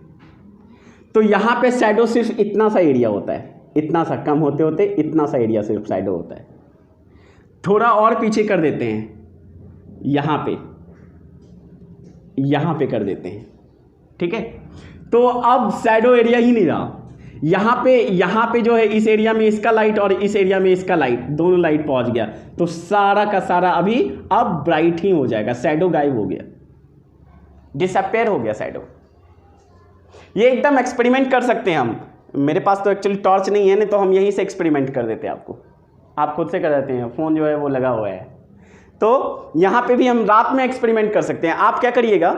तो यहां पे शैडो सिर्फ इतना सा एरिया होता है, इतना सा, कम होते होते इतना सा एरिया सिर्फ शैडो होता है। थोड़ा और पीछे कर देते हैं, यहां पे कर देते हैं। ठीक है, तो अब शैडो एरिया ही नहीं रहा, यहाँ पे जो है इस एरिया में इसका लाइट और इस एरिया में इसका लाइट, दोनों लाइट पहुंच गया, तो सारा का सारा अभी अब ब्राइट ही हो जाएगा, शैडो गायब हो गया, डिसअपेयर हो गया शैडो। ये एकदम एक्सपेरिमेंट कर सकते हैं हम, मेरे पास तो एक्चुअली टॉर्च नहीं है, नहीं तो हम यहीं से एक्सपेरिमेंट कर देते हैं आपको, आप खुद से कर देते हैं, फ़ोन जो है वो लगा हुआ है। तो यहाँ पे भी हम रात में एक्सपेरिमेंट कर सकते हैं। आप क्या करिएगा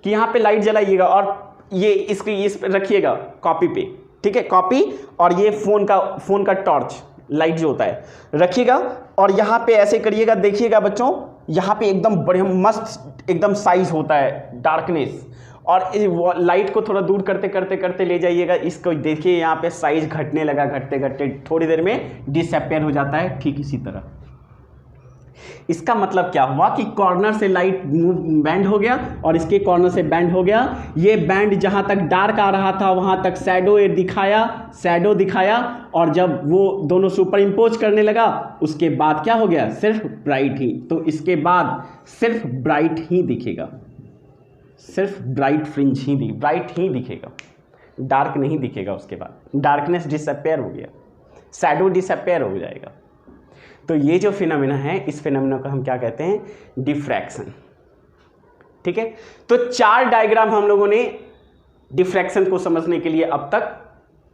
कि यहाँ पे लाइट जलाइएगा और ये इस पर रखिएगा कॉपी पे, ठीक है, कॉपी, और ये फ़ोन का टॉर्च लाइट जो होता है रखिएगा, और यहाँ पे ऐसे करिएगा, देखिएगा बच्चों यहाँ पे एकदम बढ़िया मस्त एकदम साइज होता है डार्कनेस, और लाइट को थोड़ा दूर करते ले जाइएगा, इसको देखिए यहाँ पे साइज घटने लगा, घटते थोड़ी देर में डिसअपेयर हो जाता है, ठीक इसी तरह। इसका मतलब क्या हुआ कि कॉर्नर से लाइट बैंड हो गया और इसके कॉर्नर से बैंड हो गया। ये बैंड जहां तक डार्क आ रहा था वहां तक शैडो दिखाया, और जब वो दोनों सुपर इम्पोज करने लगा उसके बाद क्या हो गया, सिर्फ ब्राइट ही। तो इसके बाद सिर्फ ब्राइट ही दिखेगा, सिर्फ ब्राइट फ्रिंज ही ब्राइट ही दिखेगा, डार्क नहीं दिखेगा। उसके बाद डार्कनेस डिसअपेयर हो गया, शैडो डिसअपेयर हो जाएगा। तो ये जो फिनोमेना है, इस फिनोमेना को हम क्या कहते हैं, डिफ्रैक्शन। ठीक है, तो 4 डायग्राम हम लोगों ने डिफ्रैक्शन को समझने के लिए अब तक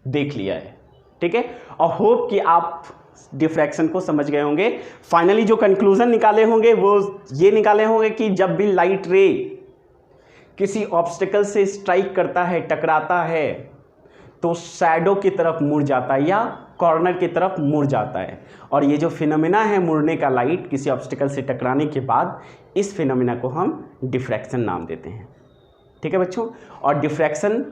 देख लिया है। ठीक है, और होप कि आप डिफ्रैक्शन को समझ गए होंगे। फाइनली जो कंक्लूजन निकाले होंगे वो ये निकाले होंगे कि जब भी लाइट रे किसी ऑब्स्टिकल से स्ट्राइक करता है, टकराता है, तो शैडो की तरफ मुड़ जाता है या कॉर्नर की तरफ मुड़ जाता है। और ये जो फिनोमेना है मुड़ने का लाइट किसी ऑब्स्टिकल से टकराने के बाद, इस फिनोमेना को हम डिफ्रैक्शन नाम देते हैं। ठीक है बच्चों, और डिफ्रैक्शन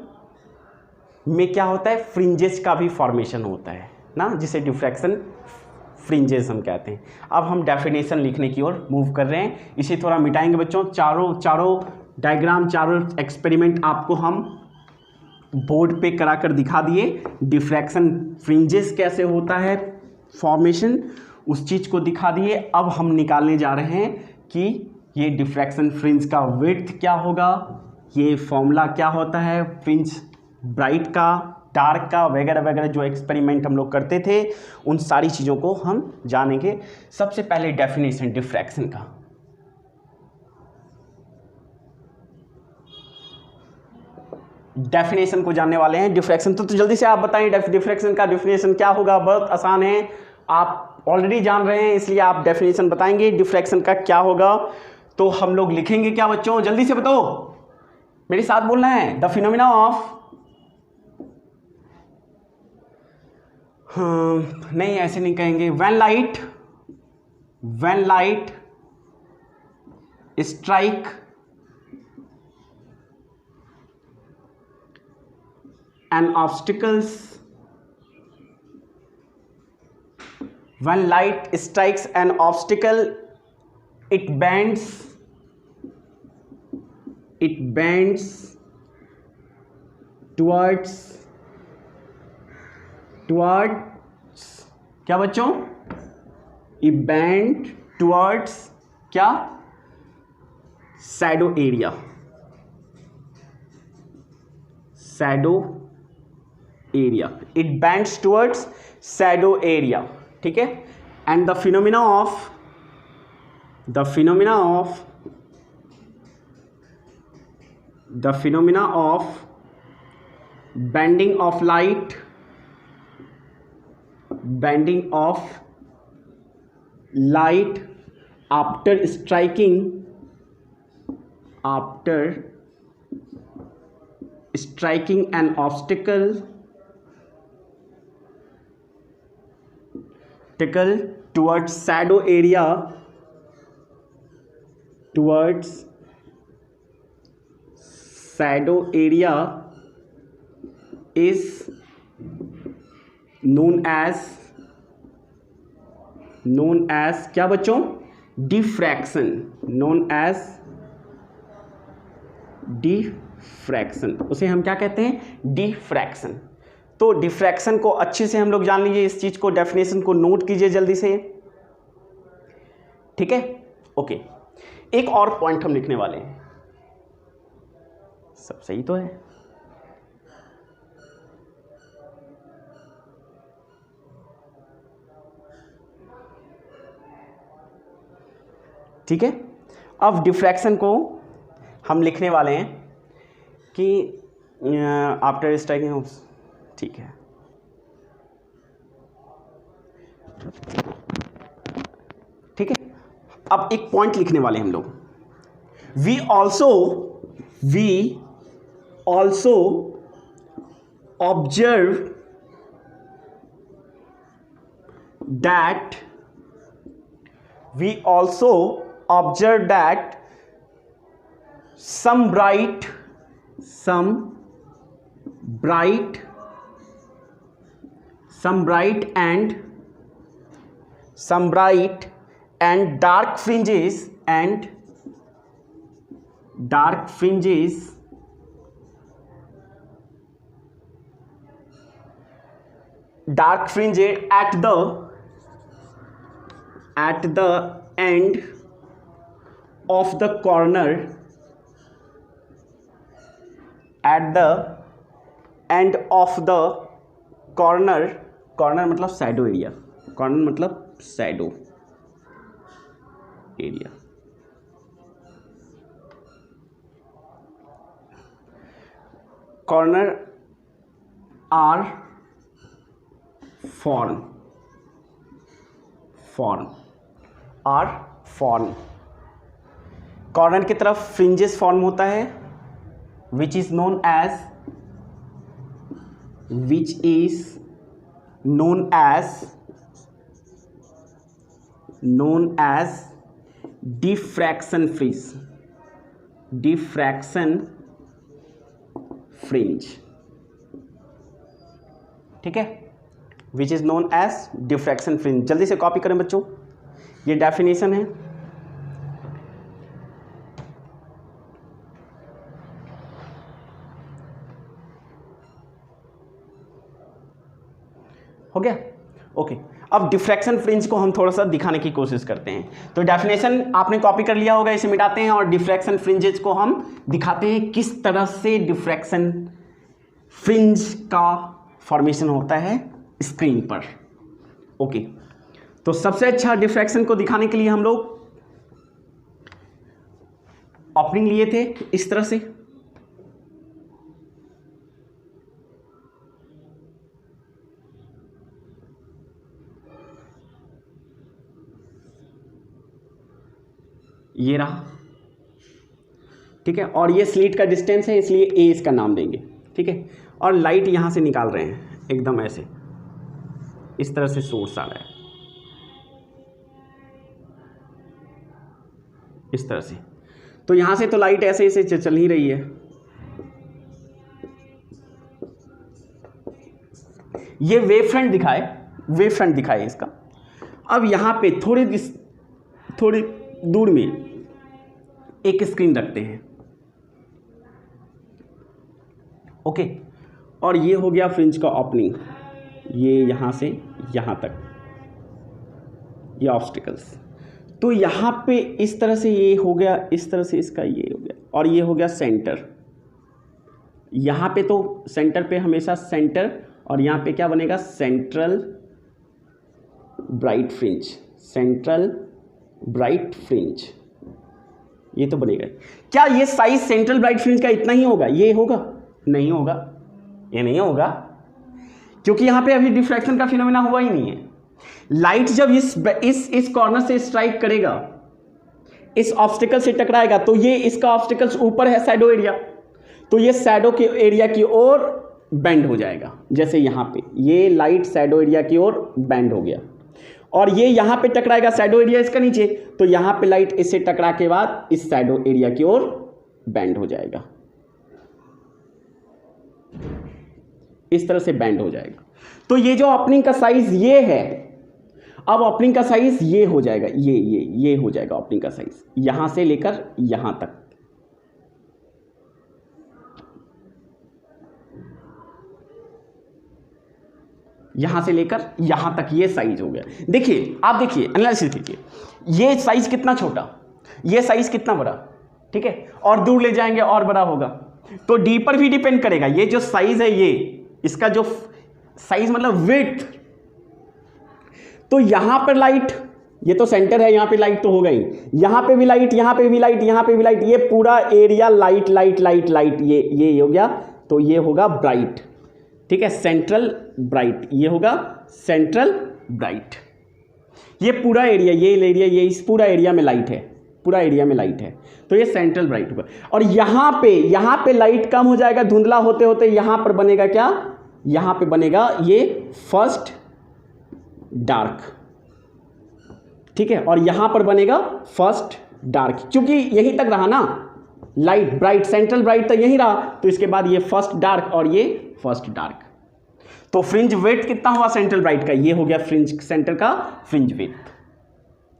में क्या होता है, फ्रिंजेस का भी फॉर्मेशन होता है ना, जिसे डिफ्रैक्शन फ्रिंजेस हम कहते हैं। अब हम डेफिनेशन लिखने की ओर मूव कर रहे हैं, इसे थोड़ा मिटाएंगे बच्चों। चारों डायग्राम, चारों एक्सपेरिमेंट आपको हम बोर्ड पे करा कर दिखा दिए। डिफ्रैक्शन फ्रिंजेस कैसे होता है फॉर्मेशन, उस चीज़ को दिखा दिए। अब हम निकालने जा रहे हैं कि ये डिफ्रैक्शन फ्रिंज का विड्थ क्या होगा, ये फॉर्मूला क्या होता है फ्रिंज ब्राइट का, डार्क का, वगैरह वगैरह जो एक्सपेरिमेंट हम लोग करते थे, उन सारी चीज़ों को हम जानेंगे। सबसे पहले डेफिनेशन डिफ्रैक्शन का। डेफिनेशन को जानने वाले हैं डिफ्रैक्शन। तो जल्दी से आप बताएं डिफ्रैक्शन का डेफिनेशन क्या होगा। बहुत आसान है, आप ऑलरेडी जान रहे हैं, इसलिए आप डेफिनेशन बताएंगे डिफ्रैक्शन का क्या होगा। तो हम लोग लिखेंगे क्या बच्चों, जल्दी से बताओ, मेरे साथ बोलना है। द फिनोमिना ऑफ, नहीं ऐसे नहीं कहेंगे। When light strike an obstacles, when light strikes an obstacle, it bends towards क्या बच्चों, it bend towards क्या, shadow area, it bends towards shadow area, ठीक है। and the phenomena of bending of light after striking an obstacle towards shadow area is known as क्या बच्चों, डिफ्रैक्शन, उसे हम क्या कहते हैं, डिफ्रैक्शन। तो डिफ्रैक्शन को अच्छे से हम लोग जान लीजिए, इस चीज को, डेफिनेशन को नोट कीजिए जल्दी से, ठीक है। ओके, एक और पॉइंट हम लिखने वाले हैं। सब सही तो है, ठीक है। अब डिफ्रैक्शन को हम लिखने वाले हैं कि आफ्टर स्ट्राइकिंग, ठीक है। ठीक है, अब एक पॉइंट लिखने वाले हम लोग। We also observe that some bright and dark fringes at the end of the corner, corner मतलब शैडो एरिया, कॉर्नर मतलब shadow area. Corner are form corner की तरफ फ्रिंजेस फॉर्म होता है, which is known as diffraction fringe, ठीक है। Which is known as diffraction fringe. जल्दी से कॉपी करें बच्चों, ये डेफिनेशन है। हो गया? ओके। अब डिफ्रैक्शन फ्रिंज को हम थोड़ा सा दिखाने की कोशिश करते हैं। तो डेफिनेशन आपने कॉपी कर लिया होगा, इसे मिटाते हैं और डिफ्रैक्शन फ्रिंजेस को हम दिखाते हैं किस तरह से डिफ्रैक्शन फ्रिंज का फॉर्मेशन होता है स्क्रीन पर। ओके, तो सबसे अच्छा डिफ्रैक्शन को दिखाने के लिए हम लोग ओपनिंग लिए थे इस तरह से, ये रहा, ठीक है, और ये स्लीट का डिस्टेंस है इसलिए ए इसका नाम देंगे, ठीक है। और लाइट यहां से निकाल रहे हैं एकदम ऐसे, इस तरह से सोर्स आ रहा है, इस तरह से। तो यहां से तो लाइट ऐसे ऐसे चल ही रही है, ये वेव फ्रंट दिखाए इसका। अब यहां पे थोड़ी दूर में एक स्क्रीन रखते हैं, ओके। और ये हो गया फ्रिंज का ओपनिंग, ये यहां से यहां तक, ये ऑब्स्टिकल्स। तो यहां पे इस तरह से ये हो गया, इस तरह से इसका ये हो गया, और ये हो गया सेंटर। यहां पे तो सेंटर पे हमेशा सेंटर, और यहां पे क्या बनेगा, central bright fringe, central bright fringe, ये तो बनेगा। क्या ये साइज सेंट्रल ब्राइट फ्रिंज का इतना ही होगा? ये होगा? नहीं होगा, ये नहीं होगा, क्योंकि यहां पे अभी डिफ्रैक्शन का फिनोमेना हुआ ही नहीं है। लाइट जब इस कॉर्नर से स्ट्राइक करेगा, इस ऑब्स्टिकल से टकराएगा, तो ये इसका ऑब्स्टिकल्स ऊपर है शैडो एरिया, तो ये शैडो के एरिया की ओर बेंड हो जाएगा। जैसे यहां पे ये लाइट शैडो एरिया की ओर बेंड हो गया, और ये यहां पे टकराएगा शैडो एरिया इसका नीचे, तो यहां पे लाइट इससे टकरा के बाद इस शैडो एरिया की ओर बेंड हो जाएगा, इस तरह से बेंड हो जाएगा। तो ये जो ओपनिंग का साइज ये है, अब ओपनिंग का साइज ये हो जाएगा, ये हो जाएगा ओपनिंग का साइज, यहां से लेकर यहां तक। यहां से लेकर यहां तक ये साइज हो गया। देखिए, आप देखिए, एनालिसिस कीजिए, ये साइज कितना छोटा, ये साइज कितना बड़ा, ठीक है, और दूर ले जाएंगे और बड़ा होगा। तो डी पर भी डिपेंड करेगा। ये जो साइज है, ये इसका जो साइज मतलब विड्थ, तो यहां पर लाइट, ये तो सेंटर है, यहां पे लाइट तो होगा ही, यहां पे भी लाइट, यहां पे भी लाइट, यहां पे भी लाइट, ये पूरा area light light light light, ये हो गया, तो ये होगा ब्राइट, ठीक है, सेंट्रल ब्राइट, ये होगा सेंट्रल ब्राइट। ये पूरा एरिया, ये एरिया, ये इस पूरा एरिया में लाइट है, पूरा एरिया में लाइट है, तो ये सेंट्रल ब्राइट होगा। और यहां पे लाइट कम हो जाएगा, धुंधला होते होते यहां पर बनेगा क्या, यहां पे बनेगा ये फर्स्ट डार्क, ठीक है, और यहां पर बनेगा फर्स्ट डार्क, क्योंकि यहीं तक रहा ना लाइट, ब्राइट, सेंट्रल ब्राइट तो यहीं रहा, तो इसके बाद ये फर्स्ट डार्क और ये फर्स्ट डार्क। तो फ्रिंज वेट कितना हुआ सेंट्रल ब्राइट का, ये हो गया फ्रिंज सेंटर का फ्रिंज वेट,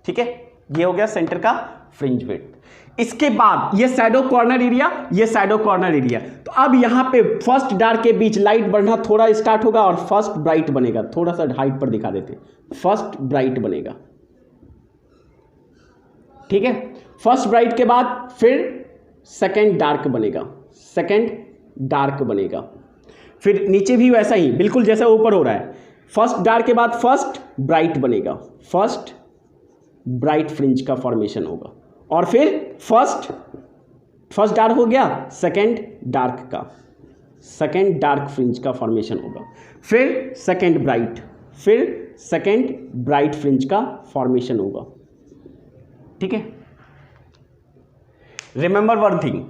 ठीक है, ये हो गया सेंटर का फ्रिंज वेट। इसके बाद ये शैडो कॉर्नर एरिया, ये शैडो कॉर्नर एरिया, तो अब यहां पे फर्स्ट डार्क के बीच लाइट बढ़ना थोड़ा स्टार्ट होगा और फर्स्ट ब्राइट बनेगा। थोड़ा सा हाइट पर दिखा देते, फर्स्ट ब्राइट बनेगा, ठीक है। फर्स्ट ब्राइट के बाद फिर सेकेंड डार्क बनेगा, सेकेंड डार्क बनेगा, फिर नीचे भी वैसा ही बिल्कुल जैसा ऊपर हो रहा है। फर्स्ट डार्क के बाद फर्स्ट ब्राइट बनेगा, फर्स्ट ब्राइट फ्रिंज का फॉर्मेशन होगा, और फिर फर्स्ट डार्क हो गया, सेकेंड डार्क का, सेकेंड डार्क फ्रिंज का फॉर्मेशन होगा, फिर सेकेंड ब्राइट, फिर सेकेंड ब्राइट फ्रिंज का फॉर्मेशन होगा, ठीक है। रिमेंबर वन थिंग,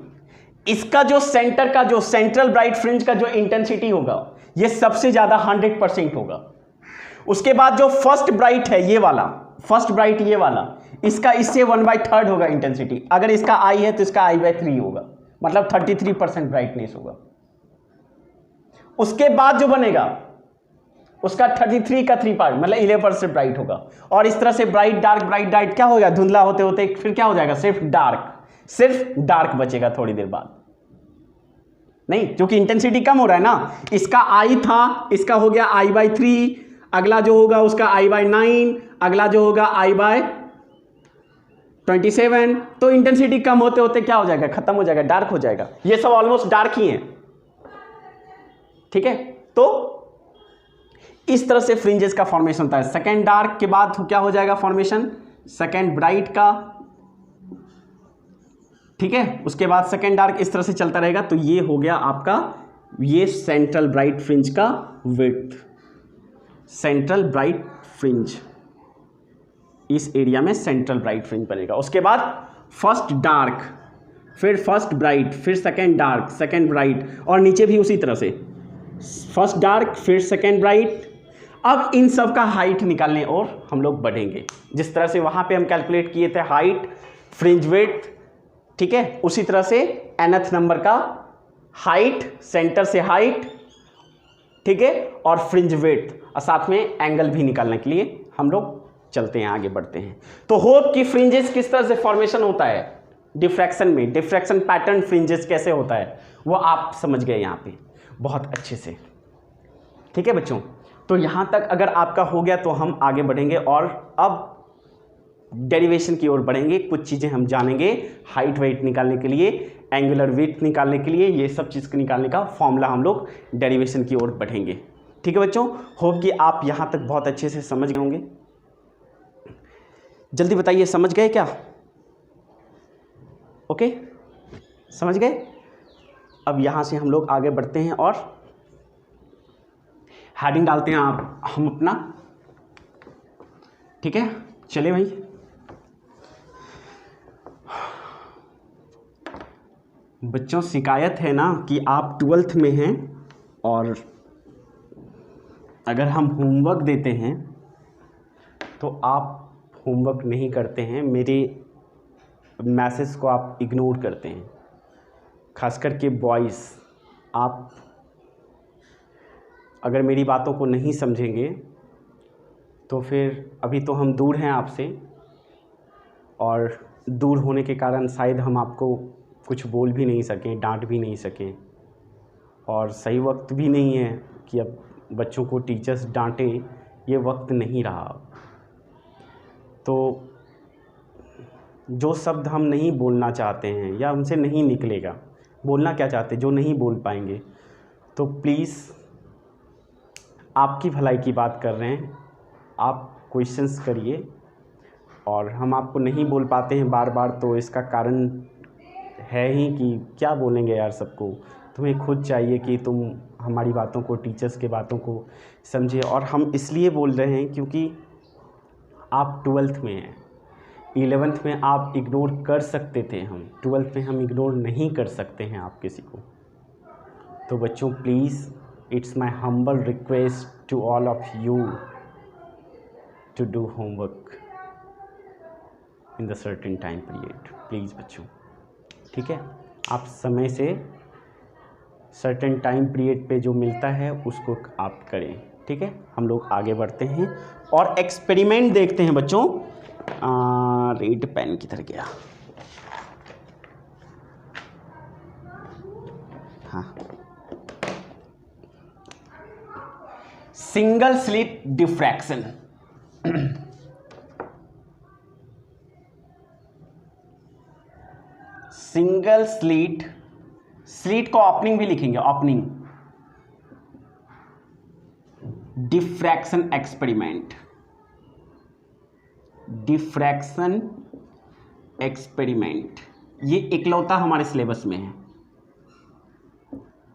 इसका जो सेंटर का, जो सेंट्रल ब्राइट फ्रिंज का जो इंटेंसिटी होगा, ये सबसे ज्यादा 100% होगा। उसके बाद जो फर्स्ट ब्राइट है, ये वाला फर्स्ट ब्राइट, ये वाला, इसका इससे 1/3 होगा इंटेंसिटी। अगर इसका आई है तो इसका I/3 होगा, मतलब 33% ब्राइटनेस होगा। उसके बाद जो बनेगा उसका 33 का 3 पार्ट मतलब 11% ब्राइट होगा। और इस तरह से ब्राइट डार्क क्या होगा, धुंधला होते होते फिर क्या हो जाएगा, सिर्फ डार्क बचेगा थोड़ी देर बाद। नहीं, क्योंकि इंटेंसिटी कम हो रहा है ना, इसका I था, इसका हो गया I/3, अगला जो होगा उसका I/9, अगला जो होगा I/27, तो इंटेंसिटी कम होते होते क्या हो जाएगा, खत्म हो जाएगा, डार्क हो जाएगा। ये सब ऑलमोस्ट डार्क ही है, ठीक है। तो इस तरह से फ्रिंजेस का फॉर्मेशन होता है। सेकेंड डार्क के बाद क्या हो जाएगा फॉर्मेशन, सेकेंड ब्राइट का, ठीक है, उसके बाद सेकेंड डार्क, इस तरह से चलता रहेगा। तो ये हो गया आपका ये सेंट्रल ब्राइट फ्रिंज का विड्थ, सेंट्रल ब्राइट फ्रिंज, इस एरिया में सेंट्रल ब्राइट फ्रिंज बनेगा। उसके बाद फर्स्ट डार्क, फिर फर्स्ट ब्राइट, फिर सेकेंड डार्क, सेकेंड ब्राइट, और नीचे भी उसी तरह से फर्स्ट डार्क फिर सेकेंड ब्राइट। अब इन सब का हाइट निकालने और हम लोग बढ़ेंगे, जिस तरह से वहाँ पे हम कैलकुलेट किए थे हाइट, फ्रिंज विड्थ, ठीक है, उसी तरह से nth नंबर का हाइट, सेंटर से हाइट, ठीक है, और फ्रिंज विड्थ, और साथ में एंगल भी निकालने के लिए हम लोग चलते हैं, आगे बढ़ते हैं। तो होप की फ्रिंजेस किस तरह से फॉर्मेशन होता है डिफ्रैक्शन में, डिफ्रैक्शन पैटर्न फ्रिंजेस कैसे होता है वो आप समझ गए यहाँ पे बहुत अच्छे से, ठीक है बच्चों। तो यहाँ तक अगर आपका हो गया तो हम आगे बढ़ेंगे और अब डेरिवेशन की ओर बढ़ेंगे। कुछ चीज़ें हम जानेंगे हाइट वेट निकालने के लिए, एंगुलर विड्थ निकालने के लिए, ये सब चीज़ निकालने का फॉर्मूला हम लोग डेरिवेशन की ओर बढ़ेंगे, ठीक है बच्चों। होप कि आप यहाँ तक बहुत अच्छे से समझ गए होंगे। जल्दी बताइए, समझ गए क्या? ओके, समझ गए। अब यहाँ से हम लोग आगे बढ़ते हैं और हेडिंग डालते हैं हम अपना, ठीक है। चलिए भाई, बच्चों शिकायत है ना कि आप 12th में हैं और अगर हम होमवर्क देते हैं तो आप होमवर्क नहीं करते हैं, मेरे मैसेज को आप इग्नोर करते हैं, खास करके बॉयज़। आप अगर मेरी बातों को नहीं समझेंगे तो फिर अभी तो हम दूर हैं आपसे, और दूर होने के कारण शायद हम आपको कुछ बोल भी नहीं सकें, डांट भी नहीं सकें, और सही वक्त भी नहीं है कि अब बच्चों को टीचर्स डांटें, ये वक्त नहीं रहा। तो जो शब्द हम नहीं बोलना चाहते हैं या हमसे नहीं निकलेगा, बोलना क्या चाहते, जो नहीं बोल पाएंगे, तो प्लीज़ आपकी भलाई की बात कर रहे हैं, आप क्वेश्चंस करिए। और हम आपको नहीं बोल पाते हैं बार बार, तो इसका कारण है ही कि क्या बोलेंगे यार सबको, तुम्हें खुद चाहिए कि तुम हमारी बातों को, टीचर्स के बातों को समझे। और हम इसलिए बोल रहे हैं क्योंकि आप 12th में हैं, 11th में आप इग्नोर कर सकते थे, हम 12th में हम इग्नोर नहीं कर सकते हैं आप किसी को। तो बच्चों please, it's my humble request to all of you to do homework in the certain time period, please बच्चों, ठीक है। आप समय से सर्टेन टाइम पीरियड पे जो मिलता है उसको आप करें, ठीक है। हम लोग आगे बढ़ते हैं और एक्सपेरिमेंट देखते हैं बच्चों। रेड पेन किधर गया? हाँ, single slit diffraction. Single slit, slit को ओपनिंग भी लिखेंगे, opening, diffraction experiment, diffraction experiment, ये इकलौता हमारे सिलेबस में है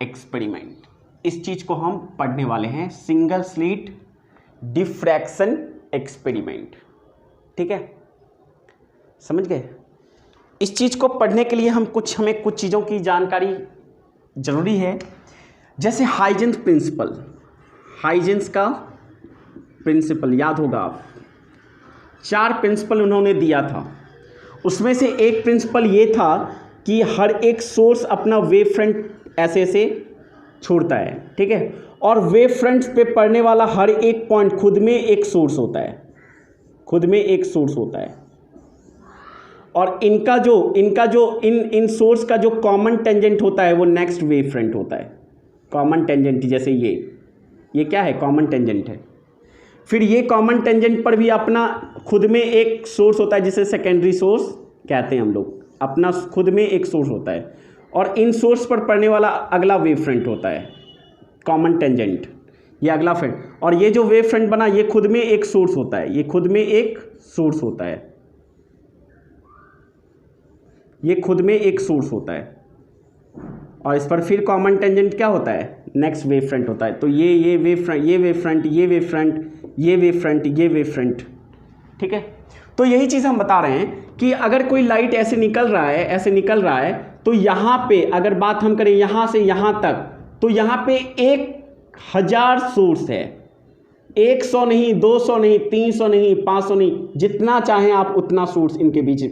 एक्सपेरिमेंट। इस चीज को हम पढ़ने वाले हैं, सिंगल स्लिट डिफ्रैक्शन एक्सपेरिमेंट, ठीक है, समझ गए। इस चीज़ को पढ़ने के लिए हमें कुछ चीज़ों की जानकारी ज़रूरी है, जैसे हाइजेंस प्रिंसिपल। हाइजेंस का प्रिंसिपल याद होगा आप, 4 प्रिंसिपल उन्होंने दिया था। उसमें से एक प्रिंसिपल ये था कि हर एक सोर्स अपना वेव फ्रंट ऐसे ऐसे छोड़ता है, ठीक है, और वेव फ्रंट्स पे पड़ने वाला हर एक पॉइंट खुद में एक सोर्स होता है, खुद में एक सोर्स होता है। और इनका जो इन सोर्स का जो कॉमन टेंजेंट होता है वो नेक्स्ट वेव फ्रंट होता है। कॉमन टेंजेंट जैसे ये क्या है, कॉमन टेंजेंट है। फिर ये कॉमन टेंजेंट पर भी अपना खुद में एक सोर्स होता है जिसे सेकेंडरी सोर्स कहते हैं हम लोग, अपना खुद में एक सोर्स होता है। और इन सोर्स पर पड़ने वाला अगला वेव फ्रंट होता है कॉमन टेंजेंट, ये अगला फ्रंट। और ये जो वेव फ्रंट बना ये खुद में एक सोर्स होता है, ये खुद में एक सोर्स होता है, ये खुद में एक सोर्स होता है। और इस पर फिर कॉमन टेंजेंट क्या होता है, नेक्स्ट वेव फ्रंट होता है। तो ये वेव फ्रंट, ये वेव फ्रंट, ये वेव फ्रंट, ये वेव फ्रंट, ये वेव फ्रंट, ठीक है। तो यही चीज़ हम बता रहे हैं कि अगर कोई लाइट ऐसे निकल रहा है, ऐसे निकल रहा है, तो यहाँ पे अगर बात हम करें यहाँ से यहाँ तक, तो यहाँ पे 1000 सोर्स है। 100 नहीं, 200 नहीं, 300 नहीं, 500 नहीं, जितना चाहें आप उतना सोर्स इनके बीच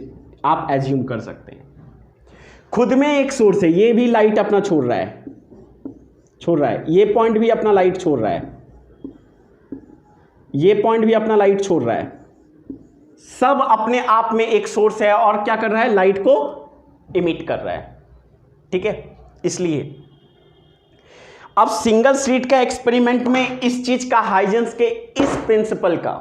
आप एज्यूम कर सकते हैं। खुद में एक सोर्स है, ये भी लाइट अपना छोड़ रहा है, ये पॉइंट भी अपना लाइट छोड़ रहा है, ये पॉइंट भी अपना लाइट छोड़ रहा है। सब अपने आप में एक सोर्स है और क्या कर रहा है, लाइट को इमिट कर रहा है, ठीक है। इसलिए अब सिंगल स्लिट का एक्सपेरिमेंट में इस चीज का, हाइजेंस के इस प्रिंसिपल का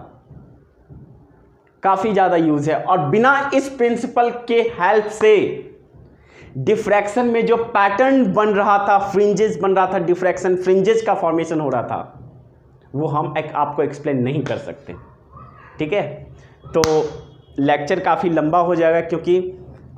काफी ज्यादा यूज है। और बिना इस प्रिंसिपल के हेल्प से डिफ्रैक्शन में जो पैटर्न बन रहा था, फ्रिंजेस बन रहा था, डिफ्रैक्शन फ्रिंजेस का फॉर्मेशन हो रहा था, वो हम आपको एक्सप्लेन नहीं कर सकते, ठीक है। तो लेक्चर काफ़ी लंबा हो जाएगा क्योंकि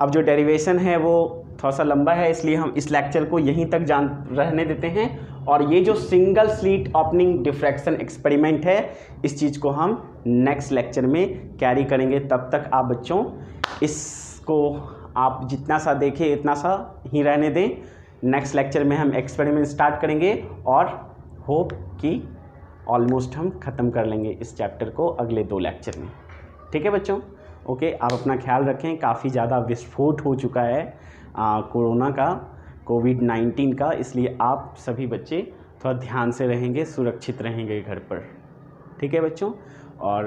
अब जो डेरिवेशन है वो थोड़ा सा लंबा है, इसलिए हम इस लेक्चर को यहीं तक रहने देते हैं। और ये जो single slit opening diffraction experiment है, इस चीज़ को हम नेक्स्ट लेक्चर में कैरी करेंगे। तब तक आप बच्चों इसको आप जितना सा देखें इतना सा ही रहने दें। नेक्स्ट लेक्चर में हम एक्सपेरिमेंट स्टार्ट करेंगे और होप कि ऑलमोस्ट हम ख़त्म कर लेंगे इस चैप्टर को अगले 2 लेक्चर में, ठीक है बच्चों। ओके, आप अपना ख्याल रखें। काफ़ी ज़्यादा विस्फोट हो चुका है कोरोना का, कोविड-19 का, इसलिए आप सभी बच्चे थोड़ा ध्यान से रहेंगे, सुरक्षित रहेंगे घर पर, ठीक है बच्चों। और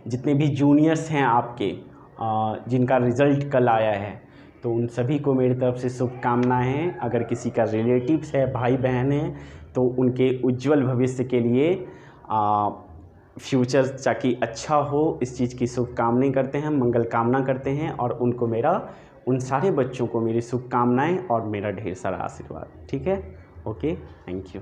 जितने भी जूनियर्स हैं आपके जिनका रिज़ल्ट कल आया है, तो उन सभी को मेरी तरफ से शुभकामनाएं हैं। अगर किसी का रिलेटिव्स है, भाई बहन है, तो उनके उज्जवल भविष्य के लिए फ्यूचर ताकि अच्छा हो, इस चीज़ की शुभकामनाएं करते हैं, मंगल कामना करते हैं। और उनको उन सारे बच्चों को मेरी शुभकामनाएं और मेरा ढेर सारा आशीर्वाद, ठीक है। Okay, thank you.